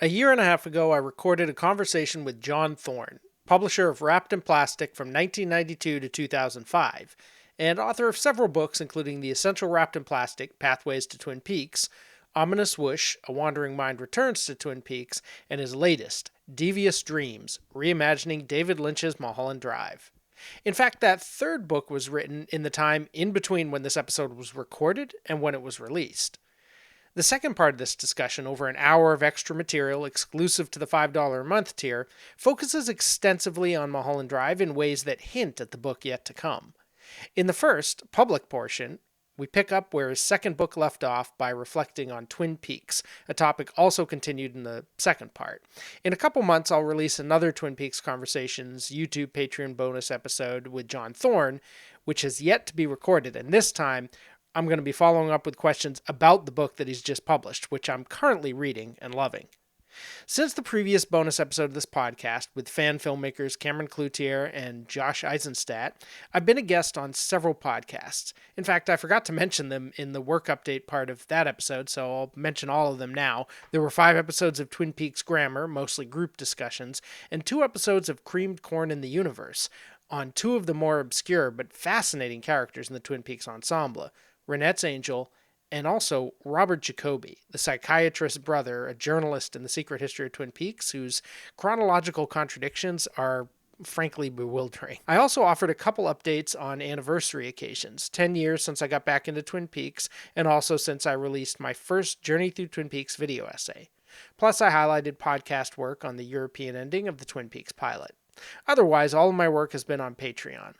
A year and a half ago, I recorded a conversation with John Thorne, publisher of Wrapped in Plastic from 1992 to 2005, and author of several books, including The Essential Wrapped in Plastic, Pathways to Twin Peaks, Ominous Whoosh, A Wandering Mind Returns to Twin Peaks, and his latest, Devious Dreams, reimagining David Lynch's Mulholland Drive. In fact, that third book was written in the time in between when this episode was recorded and when it was released. The second part of this discussion, over an hour of extra material exclusive to the $5 a month tier, focuses extensively on Mulholland Drive in ways that hint at the book yet to come. In the first, public portion, we pick up where his second book left off by reflecting on Twin Peaks, a topic also continued in the second part. In a couple months, I'll release another Twin Peaks Conversations YouTube Patreon bonus episode with John Thorne, which has yet to be recorded, and this time I'm going to be following up with questions about the book that he's just published, which I'm currently reading and loving. Since the previous bonus episode of this podcast with fan filmmakers Cameron Cloutier and Josh Eisenstadt, I've been a guest on several podcasts. In fact, I forgot to mention them in the work update part of that episode, so I'll mention all of them now. There were 5 episodes of Twin Peaks Grammar, mostly group discussions, and 2 episodes of Creamed Corn in the Universe, on 2 of the more obscure but fascinating characters in the Twin Peaks ensemble, Renette's Angel, and also Robert Jacoby, the psychiatrist's brother, a journalist in the secret history of Twin Peaks, whose chronological contradictions are frankly bewildering. I also offered a couple updates on anniversary occasions, 10 years since I got back into Twin Peaks, and also since I released my first Journey Through Twin Peaks video essay. Plus, I highlighted podcast work on the European ending of the Twin Peaks pilot. Otherwise, all of my work has been on Patreon.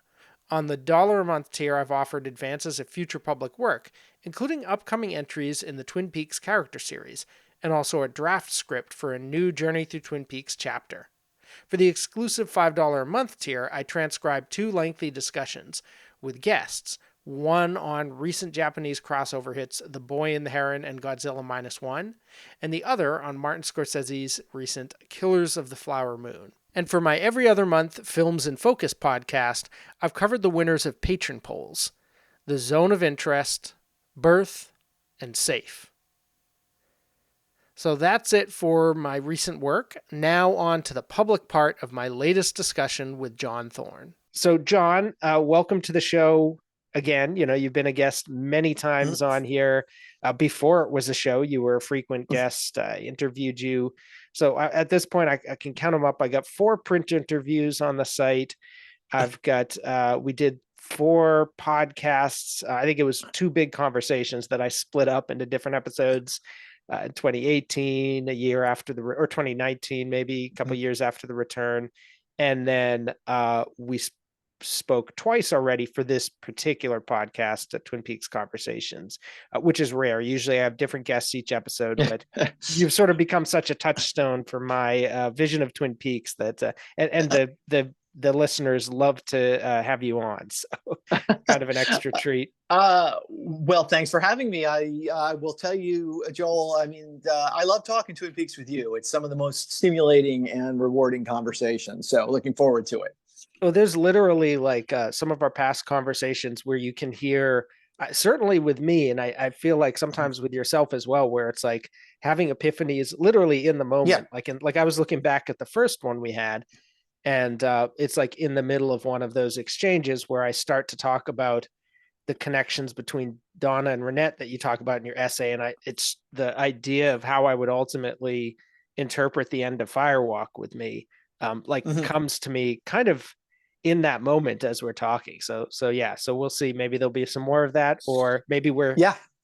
On the $1 a month tier, I've offered advances of future public work, including upcoming entries in the Twin Peaks character series, and also a draft script for a new Journey Through Twin Peaks chapter. For the exclusive $5 a month tier, I transcribed 2 lengthy discussions with guests, one on recent Japanese crossover hits The Boy and the Heron and Godzilla Minus One, and the other on Martin Scorsese's recent Killers of the Flower Moon. And for my every other month Films in Focus podcast, I've covered the winners of patron polls, The Zone of Interest, Birth, and Safe. So that's it for my recent work. Now on to the public part of my latest discussion with John Thorne. So John, welcome to the show again. You know, you've been a guest many times on here. Before it was a show, you were a frequent guest. I interviewed you. So at this point, I can count them up. I got 4 print interviews on the site. I've got, we did 4 podcasts. I think it was 2 big conversations that I split up into different episodes in 2018, a year after or 2019, maybe a couple years after the return. And then we spoke twice already for this particular podcast at Twin Peaks Conversations, which is rare. Usually I have different guests each episode, but you've sort of become such a touchstone for my vision of Twin Peaks that, and the listeners love to have you on. So kind of an extra treat. Well, thanks for having me. I will tell you, Joel, I mean, I love talking Twin Peaks with you. It's some of the most stimulating and rewarding conversations. So looking forward to it. Well, there's literally like some of our past conversations where you can hear, certainly with me, and I feel like sometimes with yourself as well, where it's like having epiphanies literally in the moment. Yeah. Like I was looking back at the first one we had, and it's like in the middle of one of those exchanges where I start to talk about the connections between Donna and Renette that you talk about in your essay, and it's the idea of how I would ultimately interpret the end of Firewalk with me, comes to me kind of in that moment as we're talking. So we'll see. Maybe there'll be some more of that, or maybe we're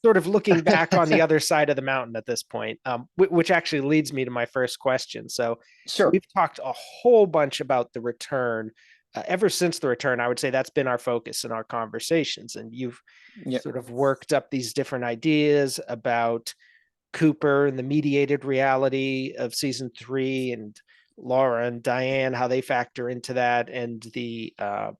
sort of looking back on the other side of the mountain at this point, which actually leads me to my first question. So we've talked a whole bunch about the return. Ever since the return, I would say that's been our focus in our conversations. And you've sort of worked up these different ideas about Cooper and the mediated reality of season 3, and Laura and Diane, how they factor into that, and the I'm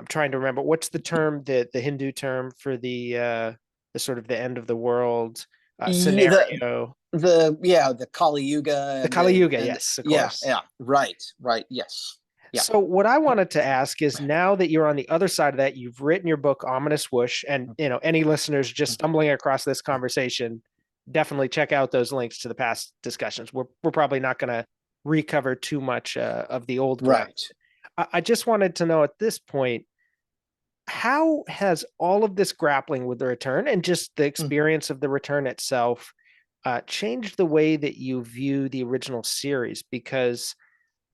trying to remember what's the term, the Hindu term for the sort of the end of the world scenario. The Kali Yuga. The Kali Yuga, yes, of course. Right, yes. Yeah. So what I wanted to ask is, now that you're on the other side of that, you've written your book Ominous Whoosh, and you know, any listeners just stumbling across this conversation definitely check out those links to the past discussions. We're probably not going to recover too much of the old ground. Right. I just wanted to know at this point, how has all of this grappling with the return and just the Mm. experience of the return itself changed the way that you view the original series? Because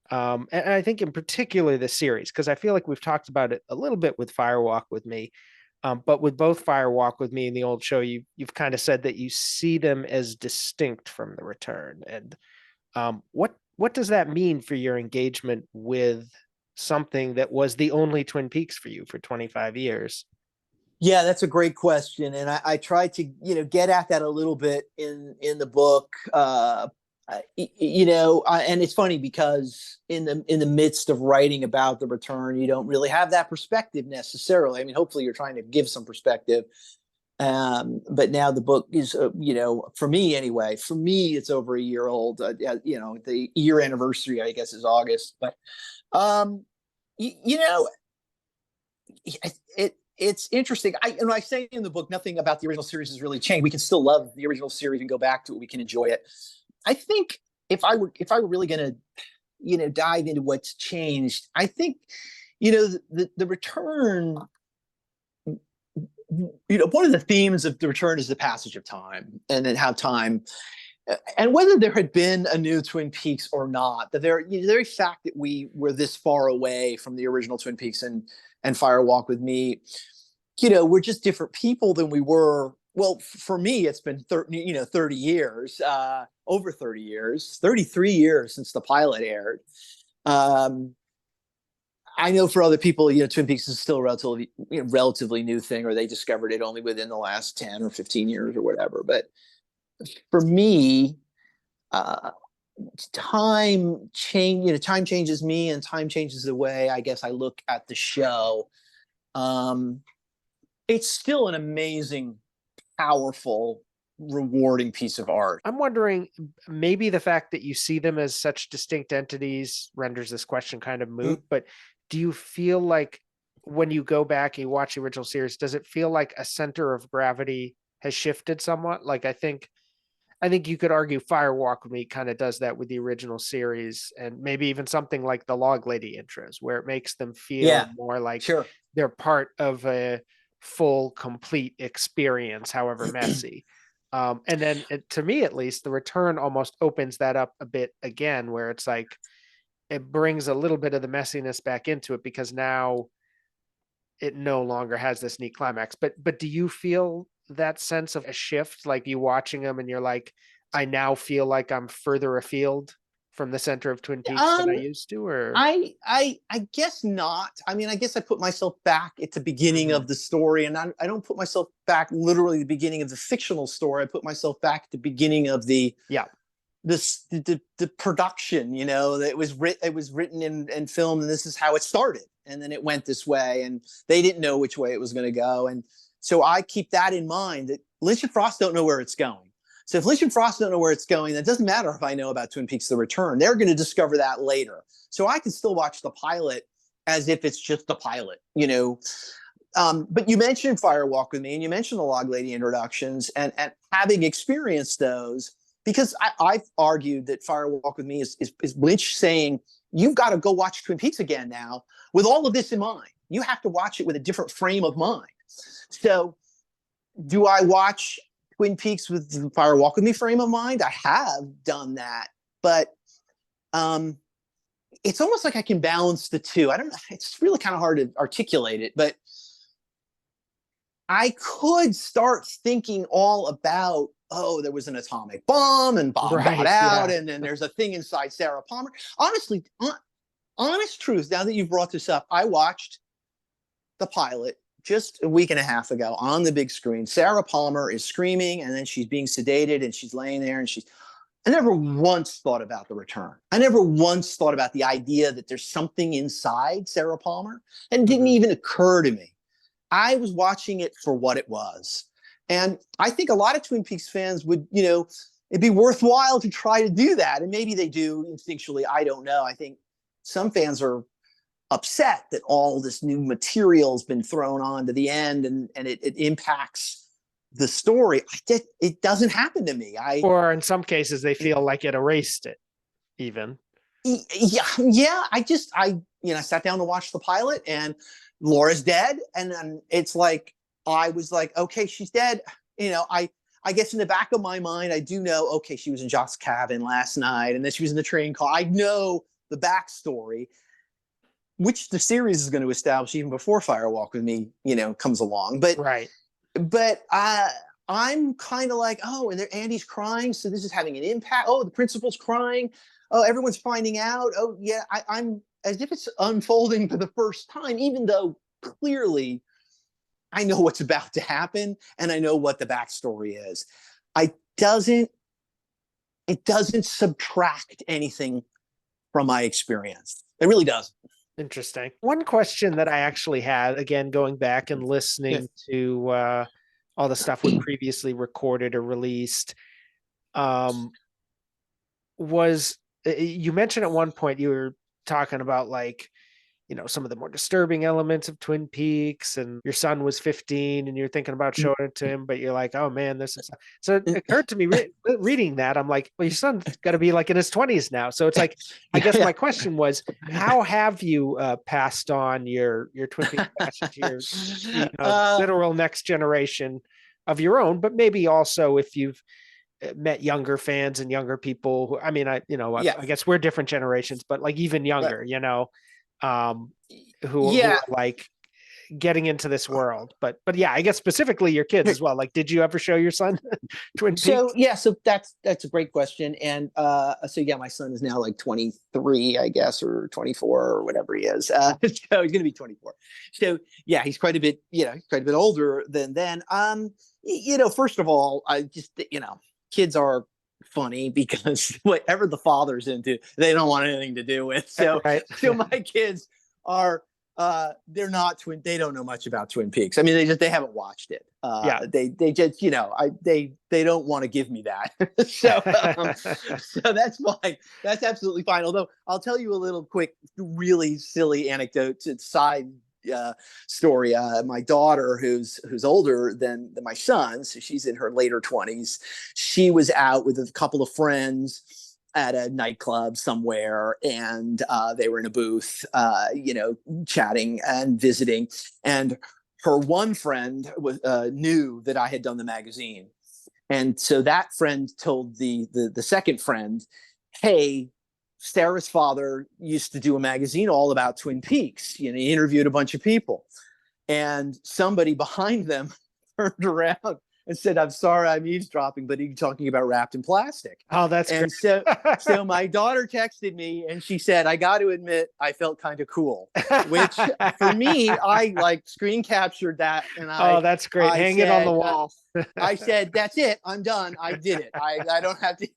and I think in particular the series, because I feel like we've talked about it a little bit with Firewalk with Me, but with both Firewalk with Me and the old show, you've kind of said that you see them as distinct from the return. And what does that mean for your engagement with something that was the only Twin Peaks for you for 25 years? Yeah, that's a great question, and I tried to get at that a little bit in the book. And it's funny because in the midst of writing about the return, you don't really have that perspective necessarily. I mean, hopefully, you're trying to give some perspective. But now the book is, for me anyway. For me, it's over a year old. The year anniversary, I guess, is August. But um, you, you know, it's interesting. I say in the book, nothing about the original series has really changed. We can still love the original series and go back to it. We can enjoy it. I think if I were really going to dive into what's changed, I think the return. One of the themes of the return is the passage of time, and then how time, and whether there had been a new Twin Peaks or not, the very fact that we were this far away from the original Twin Peaks and Fire Walk with Me, we're just different people than we were. Well, for me, it's been 30 years, over 30 years, 33 years since the pilot aired. Um, I know for other people, Twin Peaks is still a relatively new thing, or they discovered it only within the last 10 or 15 years or whatever. But for me, uh, time changes me, and time changes the way I guess I look at the show. Um, it's still an amazing, powerful, rewarding piece of art. I'm wondering, maybe the fact that you see them as such distinct entities renders this question kind of moot, but do you feel like when you go back and you watch the original series, does it feel like a center of gravity has shifted somewhat? Like I think you could argue Firewalk with Me kind of does that with the original series, and maybe even something like the Log Lady intros, where it makes them feel Yeah, more like sure. they're part of a full, complete experience, however messy. And then to me, at least, the return almost opens that up a bit again, where it's like it brings a little bit of the messiness back into it because now it no longer has this neat climax. But do you feel that sense of a shift, like you watching them and you're like, I now feel like I'm further afield from the center of Twin Peaks than I Um, used to, or I guess not. I mean, I guess I put myself back at the beginning Mhm. of the story, and I don't put myself back literally the beginning of the fictional story. I put myself back at the beginning of Yeah. the production. That it was written and filmed, and this is how it started, and then it went this way, and they didn't know which way it was going to go, and so I keep that in mind. That Lynch and Frost don't know where it's going. So if Lynch and Frost don't know where it's going, that doesn't matter if I know about Twin Peaks: The Return. They're going to discover that later. So I can still watch the pilot as if it's just the pilot. But you mentioned Fire Walk with Me, and you mentioned the Log Lady introductions, and having experienced those, because I've argued that Fire Walk with Me is Lynch saying, you've got to go watch Twin Peaks again now with all of this in mind. You have to watch it with a different frame of mind. So do I watch Twin Peaks with the Fire Walk with Me frame of mind? I have done that, but um, it's almost like I can balance the two. I don't know. It's really kind of hard to articulate it, but I could start thinking all about, oh, there was an atomic bomb and bomb got Right. out, Yeah. and then there's a thing inside Sarah Palmer. Honestly, honest truth, now that you've brought this up, I watched the pilot just a week and a half ago on the big screen. Sarah Palmer is screaming, and then she's being sedated, and she's laying there, and I never once thought about the return. I never once thought about the idea that there's something inside Sarah Palmer. And it didn't Mhm. even occur to me. I was watching it for what it was. And I think a lot of Twin Peaks fans would, it'd be worthwhile to try to do that. And maybe they do instinctually. I don't know. I think some fans are upset that all this new material has been thrown on to the end, and it impacts the story, it doesn't happen to me. Or in some cases, they feel like it erased it, even. Yeah. I sat down to watch the pilot, and Laura's dead, and then it's like I was like, okay, she's dead. I guess in the back of my mind, I do know, okay, she was in Jock's cabin last night, and then she was in the train car. I know the backstory, which the series is going to establish even before Firewalk with Me, comes along. Right. But I'm kind of like, oh, and Andy's crying, so this is having an impact. Oh, the principal's crying. Oh, everyone's finding out. Oh, yeah, I'm as if it's unfolding for the first time, even though clearly I know what's about to happen and I know what the backstory is. I doesn't it doesn't subtract anything from my experience. It really doesn't. Interesting. One question that I actually had, again, going back and listening to all the stuff we previously recorded or released, was you mentioned at one point you were talking about like, some of the more disturbing elements of Twin Peaks, and your son was 15 and you're thinking about showing it to him, but you're like, oh man, this is so it occurred to me reading that. I'm like, well, your son's got to be like in his 20s now. So it's like, I guess my question was, how have you passed on your Twin Peaks passion to your literal next generation of your own, but maybe also if you've met younger fans and younger people who, I mean, I guess we're different generations, but like even younger, who are like getting into this world. But yeah, I guess specifically your kids as well. Like, did you ever show your son Twin Peaks? So that's a great question. And my son is now like 23, I guess, or 24 or whatever he is. So he's gonna be 24. So yeah, he's quite a bit older than then. First of all, I just, kids are funny because whatever the father's into, they don't want anything to do with. So, right. So my kids are, they're not they don't know much about Twin Peaks. I mean, they haven't watched it. They just, they don't want to give me that. So that's fine. That's absolutely fine. Although I'll tell you a little quick, really silly anecdote to side story. My daughter, who's older than my son, so she's in her later 20s. She was out with a couple of friends at a nightclub somewhere, and they were in a booth, chatting and visiting. And her one friend knew that I had done the magazine, and so that friend told the second friend, "Hey, Sarah's father used to do a magazine all about Twin Peaks. He interviewed a bunch of people." And somebody behind them turned around and said, "I'm sorry, I'm eavesdropping, but you're talking about Wrapped in Plastic." Oh, that's and great. So my daughter texted me and she said, "I got to admit, I felt kind of cool," which for me, I like screen captured that. And that's great. Hang it on the wall. I said, "That's it. I'm done. I did it. I don't have to.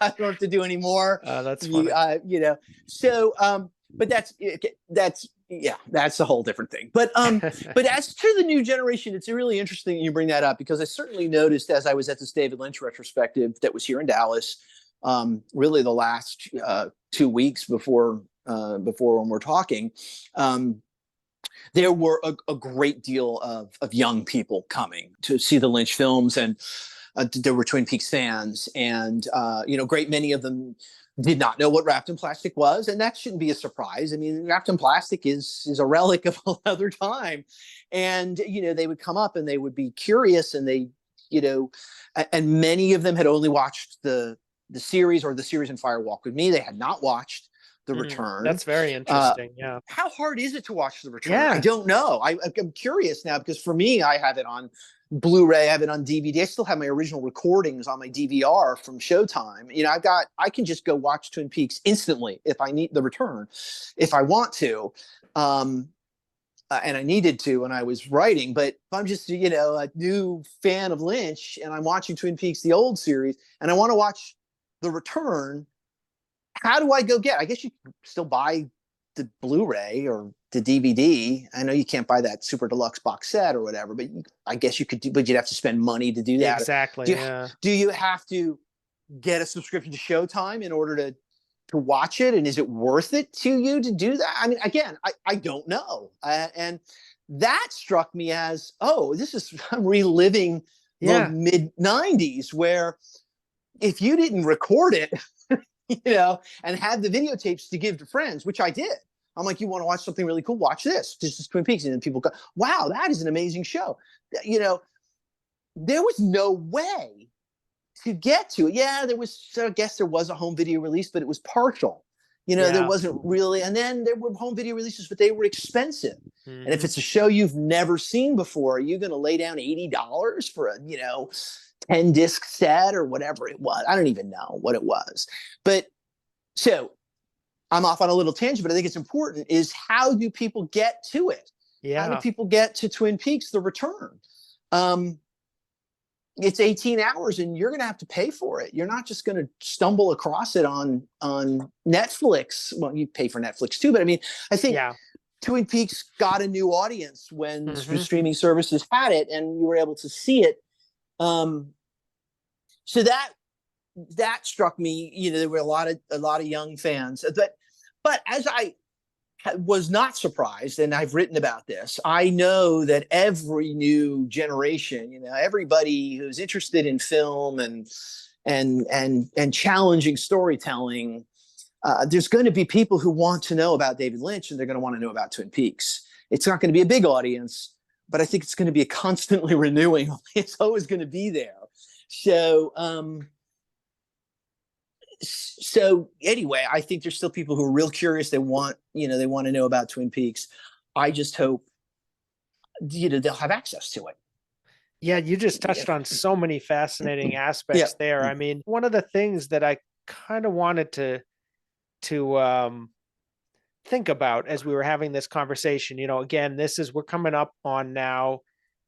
I don't have to do any more." That's funny. So, but that's a whole different thing. But as to the new generation, it's really interesting you bring that up, because I certainly noticed as I was at this David Lynch retrospective that was here in Dallas, really the last 2 weeks before when we're talking, there were a great deal of young people coming to see the Lynch films, and there were Twin Peaks fans, and great many of them did not know what Wrapped in Plastic was, and that shouldn't be a surprise. I mean, Wrapped in Plastic is a relic of another time, and they would come up and they would be curious, and they, and many of them had only watched the series or the series in Firewalk with Me. They had not watched The Return. That's very interesting. Yeah. How hard is it to watch The Return? Yeah. I don't know. I'm curious now, because for me, I have it on Blu-ray, I have it on DVD. I still have my original recordings on my DVR from Showtime. I can just go watch Twin Peaks instantly if I need The Return, if I want to. And I needed to when I was writing. But if I'm just, a new fan of Lynch and I'm watching Twin Peaks, the old series, and I want to watch The Return, how do I go get? I guess you can still buy the Blu-ray or the DVD. I know you can't buy that super deluxe box set or whatever, but I guess you could do, but you'd have to spend money to do that. Exactly. Do you have to get a subscription to Showtime in order to watch it? And is it worth it to you to do that? I mean, again, I don't know. And that struck me as, I'm reliving the Yeah. mid 90s, where if you didn't record it, and had the videotapes to give to friends, which I did. I'm like, you want to watch something really cool? Watch this. This is Twin Peaks. And then people go, wow, that is an amazing show. There was no way to get to it. Yeah, there was, so I guess there was a home video release, but it was partial. There Yeah. wasn't really, and then there were home video releases, but they were expensive. And if Hmm. it's a show you've never seen before, are you going to lay down $80 for a, 10 disc set or whatever it was? I don't even know what it was. But so I'm off on a little tangent, but I think it's important is how do people get to it? How do Yeah. people get to Twin Peaks, The Return? It's 18 hours and you're going to have to pay for it. You're not just going to stumble across it on Netflix. Well, you pay for Netflix too, but I mean, I think Yeah. Twin Peaks got a new audience when Hmm. streaming services had it and you were able to see it. So that struck me. There were a lot of young fans, but as I was not surprised, and I've written about this, I know that every new generation, everybody who's interested in film and challenging storytelling, there's going to be people who want to know about David Lynch, and they're going to want to know about Twin Peaks. It's not going to be a big audience, but I think it's going to be a constantly renewing. It's always going to be there. So anyway, I think there's still people who are real curious. They want to know about Twin Peaks. I just hope they'll have access to it. Yeah, you just Yeah. touched on so many fascinating Yeah. aspects there. I mean, one of the things that I kind of wanted to think about as we were having this conversation, again, we're coming up on now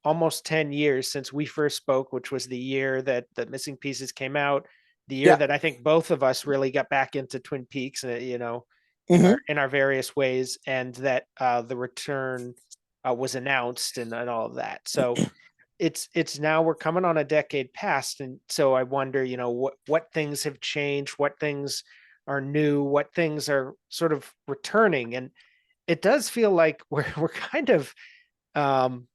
almost 10 years since we first spoke, which was the year that the Missing Pieces came out, the year Yeah. that I think both of us really got back into Twin Peaks, Mm-hmm. in our various ways, and that the return was announced and all of that. So it's now we're coming on a decade past, and so I wonder, what things have changed, what things are new, what things are sort of returning, and it does feel like we're kind of um,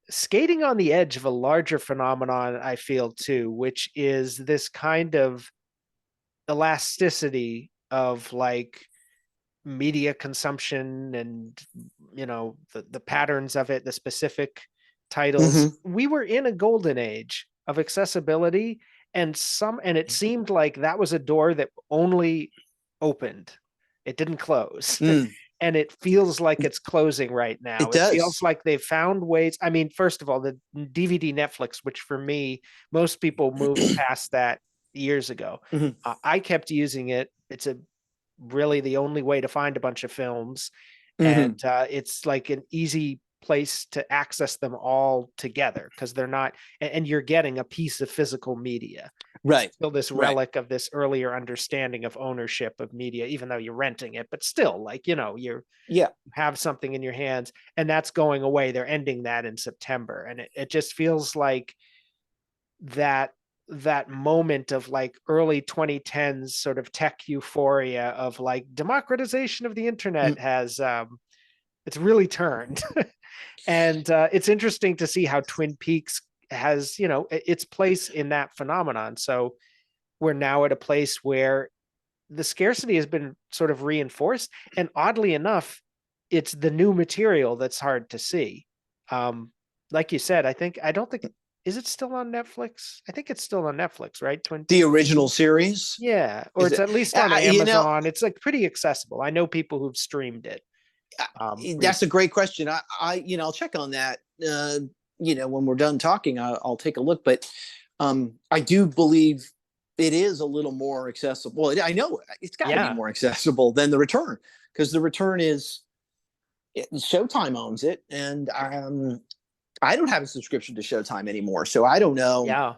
skating on the edge of a larger phenomenon. I feel too, which is this kind of elasticity of like media consumption and the patterns of it, the specific titles. Mm-hmm. We were in a golden age of accessibility, and it seemed like that was a door that only opened, it didn't close. Mm. And it feels like it's closing right now. It It feels does. like they've found ways. I mean, first of all, the DVD Netflix, which for me, most people moved past that years ago. Mm-hmm. I kept using it. It's a really the only way to find a bunch of films, Mm-hmm. and it's like an easy place to access them all together because they're not, and you're getting a piece of physical media. Right. Still this Right. relic of this earlier understanding of ownership of media, even though you're renting it, but still, like, you Yeah. have something in your hands, and that's going away. They're ending that in September, and it just feels like that that moment of like early 2010s sort of tech euphoria of like democratization of the internet Mm. has it's really turned. And it's interesting to see how Twin Peaks has its place in that phenomenon. So we're now at a place where the scarcity has been sort of reinforced, and oddly enough, it's the new material that's hard to see. Like you said, I don't think, is it still on Netflix? I think it's still on Netflix, right? Twin The Peaks. original series. Yeah, or Is it's it? at least on You know, Amazon. It's like pretty accessible. I know people who've streamed it. that's a Recently. great question. I'll check on that. When we're done talking, I'll take a look. But I do believe it is a little more accessible. Well, I know it's got to be Yeah, more accessible than The Return, because The Return is Showtime owns it, and I don't have a subscription to Showtime anymore, so I don't know yeah,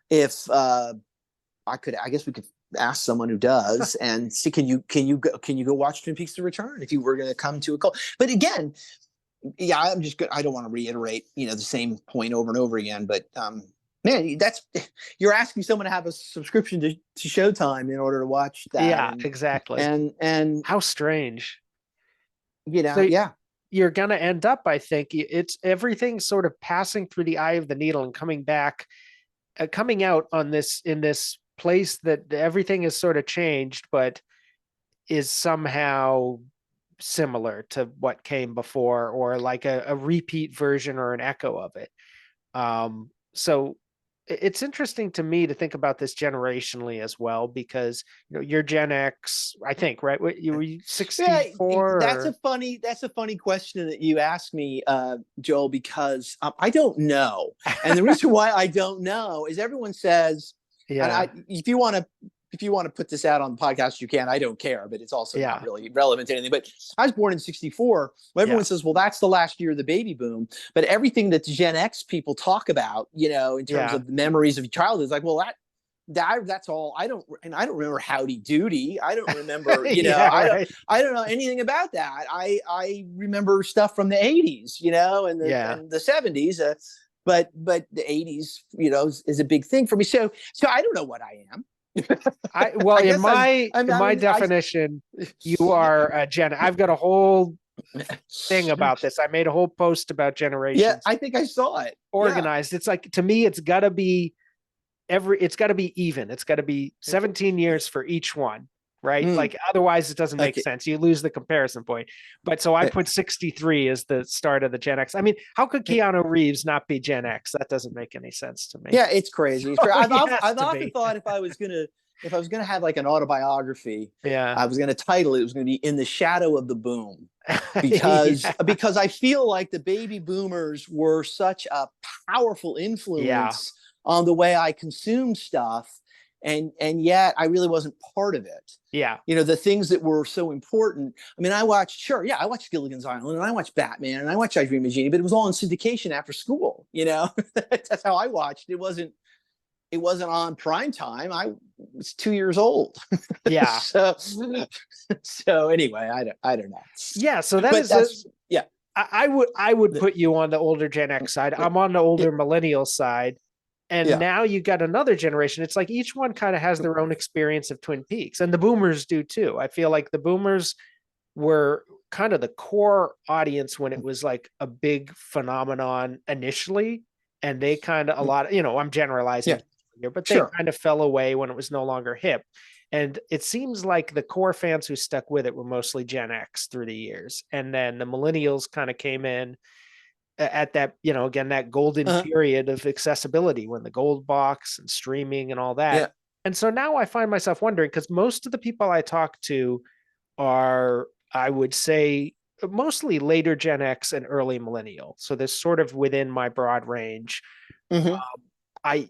if I could. I guess we could ask someone who does and see, can you go watch Twin Peaks: The Return if you were going to come to a call. But again, yeah, I'm just good. I don't want to reiterate the same point over and over again, but man, you're asking someone to have a subscription to Showtime in order to watch that, yeah, and exactly. and and How strange. you know So yeah. you're going to end up, I think it's everything sort of passing through the eye of the needle and coming back, coming out on this in this place that everything is sort of changed, but is somehow similar to what came before, or like a repeat version or an echo of it. So it's interesting to me to think about this generationally as well, because you're Gen X, I think, right? What you were, Yeah, 64 or that's a funny question that you asked me, Joel, because I don't know, and the reason why I don't know is everyone says, and yeah, if you want to put this out on the podcast, you can. I don't care, but it's also not yeah, really relevant to anything. But I was born in '64. Well, yeah, everyone says, well, that's the last year of the baby boom. But everything that Gen X people talk about, in terms yeah. of memories of childhood, is like, well, that's all. I don't remember Howdy Doody. I don't remember, Yeah, right. I don't know anything about that. I remember stuff from the '80s, Yeah. and the '70s. But the '80s, is a big thing for me. So I don't know what I am. I well I guess in my definition, you are a Gen. I've got a whole thing about this. I made a whole post about yeah, generations I think I saw it. Yeah. organized. It's like, to me, it's got to be even. It's got to be 17 years for each one, right? Mm, Like otherwise it doesn't make okay. sense. You lose the comparison point. But so I put 63 as the start of the Gen X. I mean, how could Keanu Reeves not be Gen X? That doesn't make any sense to me. Yeah, it's crazy. It's crazy. Oh, he has I've to often be. thought if I was gonna have like an autobiography, Yeah. I was gonna title it. It was gonna be "In the Shadow of the Boom," Yeah. because I feel like the baby boomers were such a powerful Yeah. influence on the way I consumed stuff, and yet I really wasn't part of it. Yeah. The things that were so important. I mean, I watched Gilligan's Island, and I watched Batman, and I watched I Dream of Jeannie, but it was all in syndication after school. That's how I watched. It wasn't on prime time. I was 2 years old. Yeah. So anyway, I don't know. Yeah. So that But is a that's yeah. I would put you on the older Gen X side. I'm on the Yeah. older millennial side. And Yeah. now you got another generation. It's like each one kind of has their own experience of Twin Peaks, and the boomers do too. I feel like the boomers were kind of the core audience when it was like a big phenomenon initially. And they kind of, a lot, I'm Yeah. generalizing here, but they Sure. kind of fell away when it was no longer hip. And it seems like the core fans who stuck with it were mostly Gen X through the years. And then the millennials kind of came in at that, again, that golden Uh-huh. period of accessibility when the gold box and streaming and all that. Yeah. And so now I find myself wondering, because most of the people I talk to are, I would say, mostly later Gen X and early millennial. So they're sort of within my broad range. Mm-hmm. I,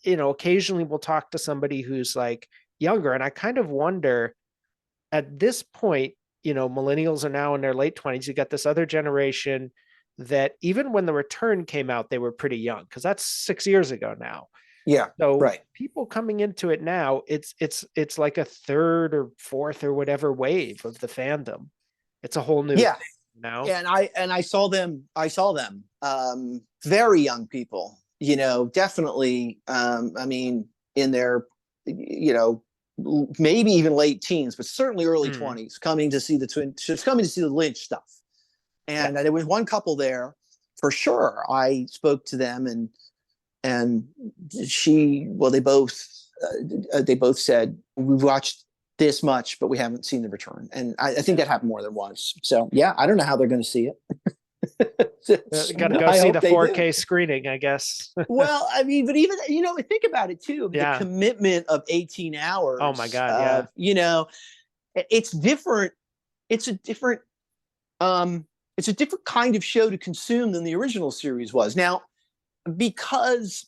occasionally will talk to somebody who's like younger, and I kind of wonder at this point, millennials are now in their late 20s. You got this other generation that even when the return came out, they were pretty young, because that's 6 years ago now. Yeah. So Right. people coming into it now, it's like a third or fourth or whatever wave of the fandom. It's a whole new Yeah. thing now. Yeah, and I saw them. Very young people. Definitely. I mean, in their, maybe even late teens, but certainly early Mm, 20s, coming to see the Lynch stuff. yeah. And there was one couple there for sure. I spoke to them, and they both said, we've watched this much, but we haven't seen the return. And I think Yeah. that happened more than once. So yeah, I don't know how they're going to see it. Got to go I see hope the they do. 4K screening, I guess. Well, I mean, but even think about it too. The Yeah. commitment of 18 Oh my hours. God. Yeah. It's different. It's a different. It's a different kind of show to consume than the original series was. Now, because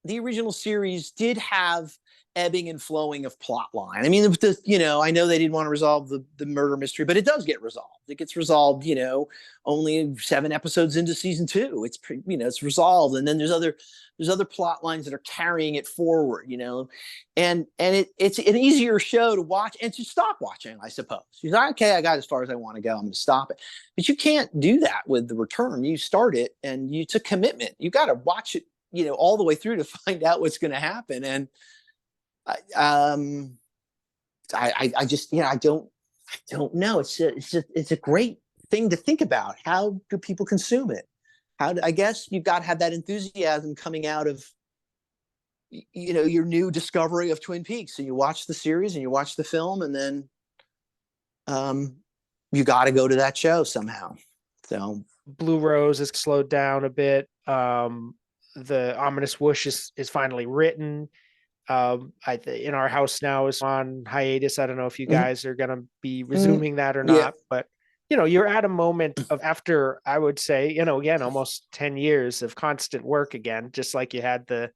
the original series did have ebbing and flowing of plot line. I mean, I know they didn't want to resolve the murder mystery, but it does get resolved. It gets resolved, only 7 episodes into season 2. It's resolved, and then there's other plot lines that are carrying it forward, and it's an easier show to watch and to stop watching, I suppose. You're like, okay, I got as far as I want to go. I'm going to stop it, but you can't do that with the return. You start it, and it's a commitment. You got to watch it, all the way through to find out what's going to happen. And I just, I don't know. It's a great thing to think about. How do people consume it? I guess you've got to have that enthusiasm coming out of your new discovery of Twin Peaks. So you watch the series and you watch the film, and then um, you got to go to that show somehow. So Blue Rose has slowed down a bit. The Ominous Whoosh is finally written. In our house now is on hiatus. I don't know if you mm-hmm. guys are going to be Mm-hmm. resuming that or Yeah. not, but you're at a moment of, after, I would say, again, almost 10 years of constant work again, just like you had the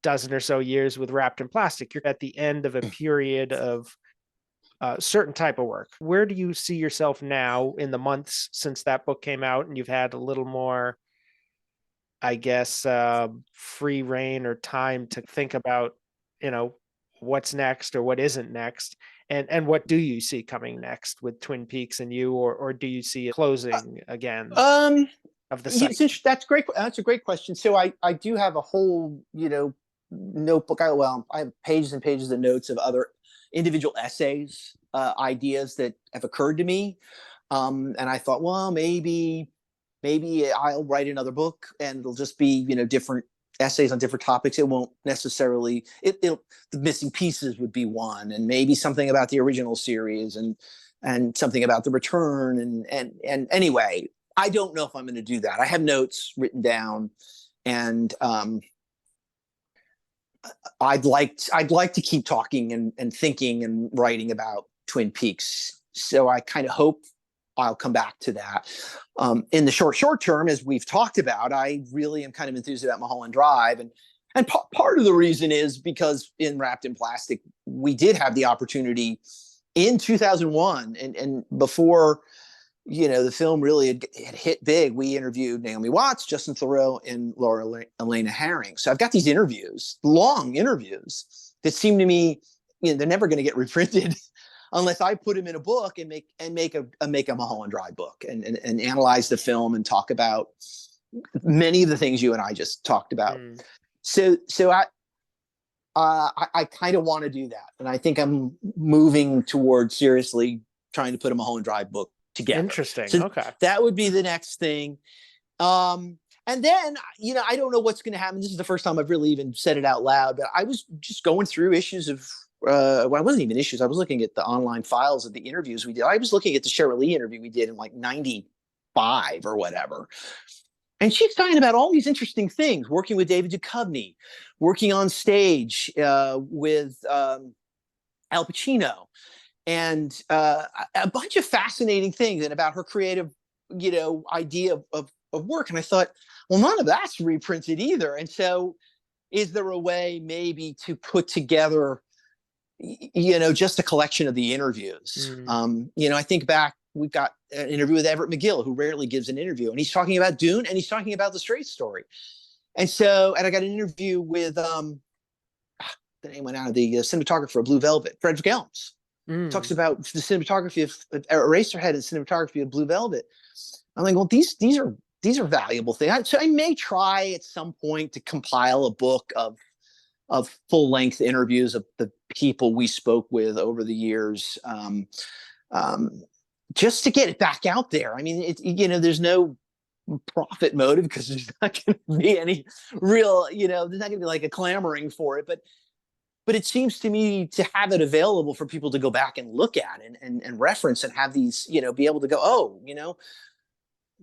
dozen or so years with Wrapped in Plastic. You're at the end of a period of certain type of work. Where do you see yourself now in the months since that book came out and you've had a little more, I guess, free reign or time to think about, what's next or what isn't next? And what do you see coming next with Twin Peaks and you, or do you see a closing again of the cycle? That's great. That's a great question. So I do have a whole, notebook. I have pages and pages of notes of other individual essays, ideas that have occurred to me. And I thought, well, maybe I'll write another book and it'll just be, different essays on different topics. It won't necessarily, the missing pieces would be one, and maybe something about the original series, and something about the return. And anyway, I don't know if I'm going to do that. I have notes written down, and I'd like to keep talking and thinking and writing about Twin Peaks. So I kind of hope I'll come back to that. In the short term, as we've talked about, I really am kind of enthused about Mulholland Drive, and part of the reason is because in Wrapped in Plastic, we did have the opportunity in 2001, and before the film really had hit big. We interviewed Naomi Watts, Justin Theroux, and Laura Elena Herring. So I've got these interviews, long interviews, that seem to me, they're never going to get reprinted unless I put them in a book and make a Mulholland Drive book, and analyze the film and talk about many of the things you and I just talked about. So I kind of want to do that, and I think I'm moving towards seriously trying to put a Mulholland Drive book together. Interesting. So okay. That would be the next thing. And then, I don't know what's going to happen. This is the first time I've really even said it out loud, but I was just going through issues of, well, it wasn't even issues. I was looking at the online files of the interviews we did. I was looking at the Sheryl Lee interview we did in like 95 or whatever. And she's talking about all these interesting things, working with David Duchovny, working on stage with Al Pacino, and a bunch of fascinating things, and about her creative, idea of work. And I thought, well, none of that's reprinted either. And so is there a way maybe to put together, just a collection of the interviews? I think back, we've got an interview with Everett McGill, who rarely gives an interview, and he's talking about Dune, and he's talking about The Straight Story. And I got an interview with, the name went out, of the cinematographer of Blue Velvet, Frederick Elms. Talks about the cinematography of Eraserhead and cinematography of Blue Velvet. I'm like, well, these are valuable things. So I may try at some point to compile a book of full length interviews of the people we spoke with over the years, just to get it back out there. I mean, there's no profit motive, because there's not going to be any real, there's not going to be like a clamoring for it, but it seems to me to have it available for people to go back and look at and reference, and have these, be able to go, oh,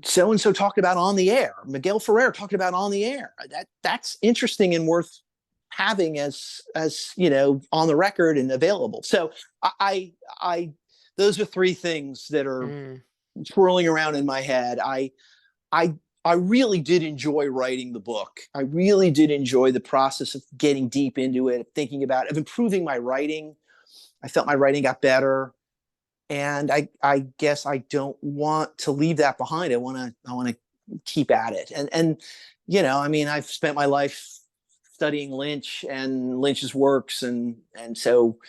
so-and-so talked about On the Air. Miguel Ferrer talked about On the Air. That's interesting and worth having as on the record and available. So I those are three things that are swirling around in my head. I really did enjoy writing the book. I really did enjoy the process of getting deep into it, thinking about it, of improving my writing. I felt my writing got better. And I guess I don't want to leave that behind. I want to keep at it. And I've spent my life studying Lynch and Lynch's works, and so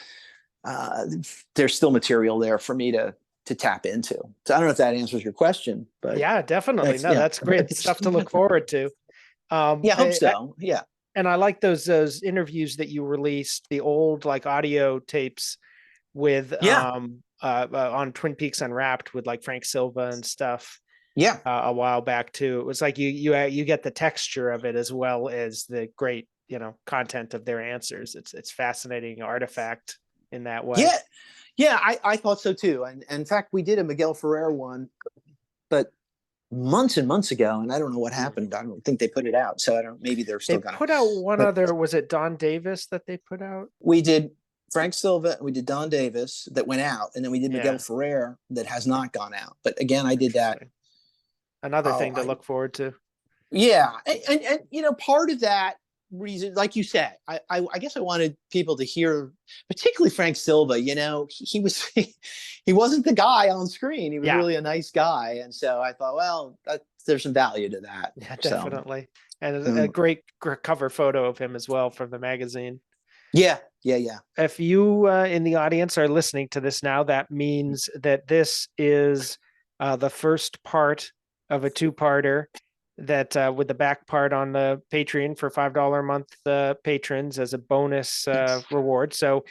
there's still material there for me to tap into. So I don't know if that answers your question, but yeah, definitely. That's great stuff to look forward to. I hope so. Yeah. And I like those interviews that you released, the old like audio tapes with on Twin Peaks Unwrapped with like Frank Silva and stuff Yeah. a while back too. It was like you get the texture of it as well as the great, content of their answers. It's fascinating artifact in that way. Yeah. Yeah, I thought so too. And in fact, we did a Miguel Ferrer one, but months and months ago, and I don't know what Hmm. happened. I don't think they put it out. So I don't, maybe they're They still gonna, put out one but other, was it Don Davis that they put out? we did Frank Silva, we did Don Davis that went out, and then we did Miguel Yeah, Ferrer that has not gone out. But again, I did that. interesting. Another Oh, thing to look forward to. yeah, and part of that reason, like you said, I guess I wanted people to hear, particularly Frank Silva. He was he wasn't the guy on screen. He was Yeah, really a nice guy, and so I thought, well, there's some value to that. yeah, So definitely. And a um, great cover photo of him as well from the magazine. yeah, yeah, yeah. If you in the audience are listening to this now, that means that this is the first part of a two-parter that with the back part on the Patreon for $5 a month patrons as a bonus reward. So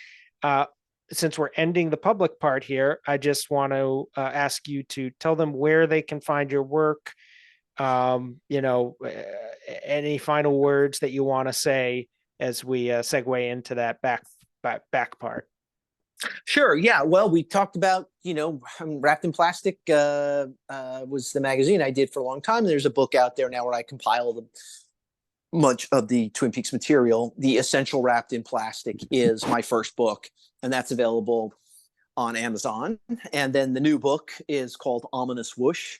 uh, since we're ending the public part here, I just want to ask you to tell them where they can find your work. Any final words that you want to say as we segue into that back part. Sure. Yeah. Well, we talked about, Wrapped in Plastic was the magazine I did for a long time. There's a book out there now where I compile much of the Twin Peaks material. The Essential Wrapped in Plastic is my first book, and that's available on Amazon. And then the new book is called Ominous Whoosh.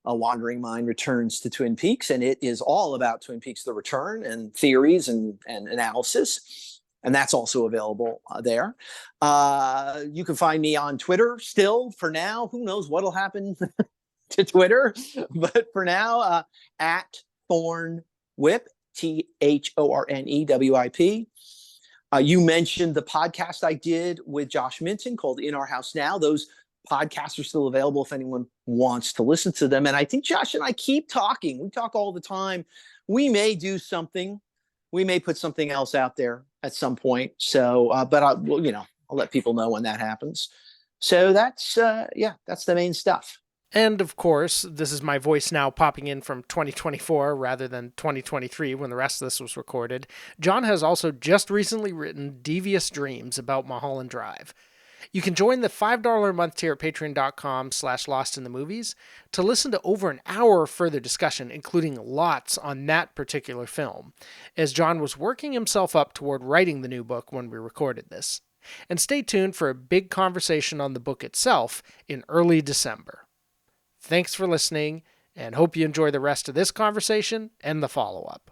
A Wandering Mind Returns to Twin Peaks, and it is all about Twin Peaks: The Return and theories and analysis. And that's also available there. You can find me on Twitter still for now. Who knows what'll happen to Twitter? But for now, at Thorne Whip, THORNEWIP. You mentioned the podcast I did with Josh Minton called In Our House Now. Those podcasts are still available if anyone wants to listen to them. And I think Josh and I keep talking. We talk all the time. We may do something. We may put something else out there at some point. So, but I'll let people know when that happens. So that's the main stuff. And of course, this is my voice now popping in from 2024 rather than 2023 when the rest of this was recorded. John has also just recently written Devious Dreams about Mulholland Drive. You can join the $5 a month tier at patreon.com/lostinthemovies to listen to over an hour of further discussion, including lots on that particular film, as John was working himself up toward writing the new book when we recorded this. And stay tuned for a big conversation on the book itself in early December. Thanks for listening, and hope you enjoy the rest of this conversation and the follow-up.